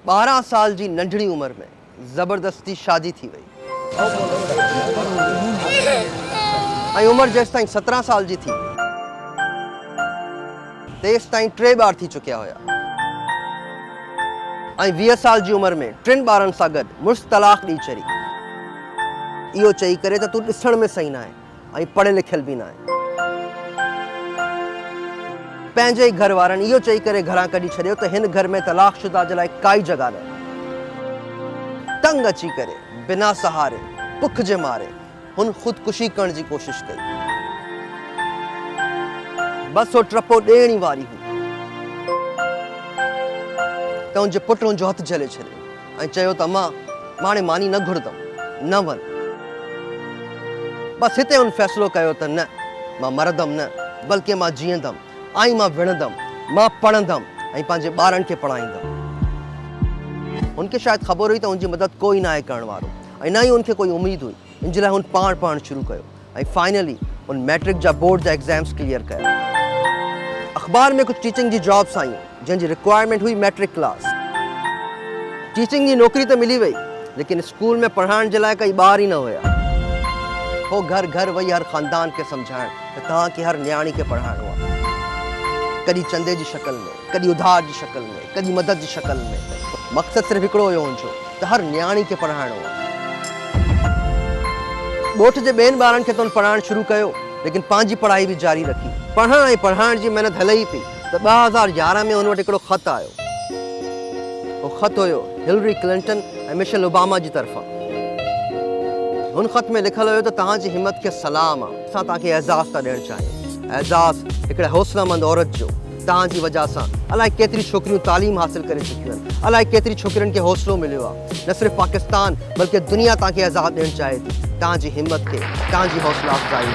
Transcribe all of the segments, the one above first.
12 साल जी नंढड़ी उम्र में ज़बरदस्ती शादी थी वई ऐं उम्र जेसि ताईं 17 साल जी थी तेसि ताईं 3 बार थी चुकिया हुया ऐं 20 साल जी उम्र में 3 ॿारनि सां गॾु मुड़ुसि तलाक ॾेई चरी इहो चई करे त तूं ॾिसण में सही न आहे ऐं पढ़ियल लिखियल बि न आहे पंहिंजे ई घर वारनि इहो चई करे घरां कढी छॾियो त हिन घर में तलाकशुदा जे लाइ काई जॻह न तंग अची करे बिना सहारे बुख जे मारे हुन ख़ुदकुशी करण जी कोशिश कई बस हो ट्रपो ॾियण ई वारी हुई त हुनजे पुट हुनजो हथु झले छॾियो ऐं चयो त मां हाणे मानी न घुरंदमि न वञ बस हिते हुन फ़ैसिलो कयो त न मां मरंदमि न बल्कि मां जीअंदमि ऐं मां विढ़ंदमि मां पढ़ंदमि ऐं पंहिंजे ॿारनि खे पढ़ाईंदमि हुनखे शायदि ख़बर हुई त हुनजी मदद कोई न आहे करण वारो ऐं न ई हुनखे कोई उमेद हुई इन जे लाइ हुन पाण पढ़णु शुरू कयो ऐं फाइनली हुन मैट्रिक जा बोर्ड जा एग्ज़ाम्स क्लियर कया अख़बार में कुझु टीचिंग जी जॉब्स आयूं जंहिंजी रिक्वायरमेंट हुई मैट्रिक क्लास टीचिंग जी नौकरी त मिली वई लेकिन स्कूल में पढ़ाइण जे लाइ काई ॿार ई न हुया हो घर घर वही हर ख़ानदान खे सम्झाइण त तव्हांखे हर न्याणी खे पढ़ाइणो आहे कॾहिं चंदे जी शक्ल में कॾहिं उधार जी शक्ल में कॾहिं मदद जी शक्ल में मक़सदु सिर्फ़ु हिकिड़ो हुयो हुनजो त हर न्याणी खे पढ़ाइणो आहे ॻोठ जे ॿियनि ॿारनि खे त हुन पढ़ाइणु शुरू कयो लेकिन पंहिंजी पढ़ाई बि जारी रखी पढ़ण ऐं पढ़ाइण जी महिनत हले ई पई त 2011 में हुन वटि हिकिड़ो ख़तु आयो उहो ख़तु हुयो हिलरी क्लिंटन ऐं मिशेल ओबामा जी तरफ़ां हुन ख़त में लिखियलु हुयो त तव्हांजी हिम्मत खे सलाम आहे असां तव्हांखे एज़ाज़ था ॾियणु चाहियूं एज़ाज़ हिकिड़े हौसलामंद औरत जो तव्हांजी वजह सां अलाए केतिरी छोकिरियूं तालीम हासिल करे चुकियूं आहिनि अलाए केतिरी छोकिरियुनि खे हौसलो मिलियो आहे न सिर्फ़ु पाकिस्तान बल्कि दुनिया तव्हांखे एज़ाज़ ॾियणु चाहे थी तव्हांजी हिम्मत खे तव्हांजी हौसला अफ़ज़ाई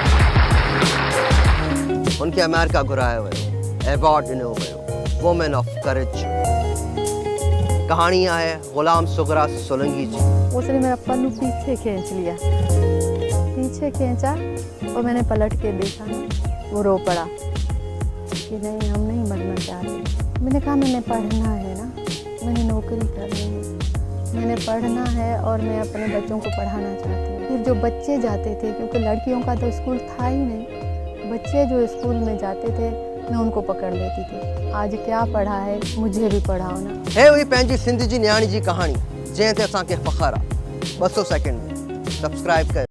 हुनखे अमेरिका घुरायो वियो एवॉर्ड ॾिनो वियो वुमेन ऑफ करेज कहानी है गुलाम सुगरा सोलंकी जी उसने मेरा पल्लू पीछे खींच लिया पीछे खींचा और मैंने पलट के देखा वो रो पड़ा कि नहीं हम नहीं मरना चाहते मैंने कहा मैंने पढ़ना है ना मैंने नौकरी करनी है मैंने पढ़ना है और मैं अपने बच्चों को पढ़ाना चाहती हूँ फिर जो बच्चे जाते थे क्योंकि लड़कियों का तो स्कूल था ही नहीं बच्चे जो स्कूल में जाते थे मैं उनको पकड़ लेती थी आज क्या पढ़ा है मुझे भी पढ़ाओ ना है हुई पंहिंजी सिंध जी न्याणी जी कहानी जंहिं ते असांखे फ़ख़्रु आहे 200 सेकेंड में सब्सक्राइब कयो।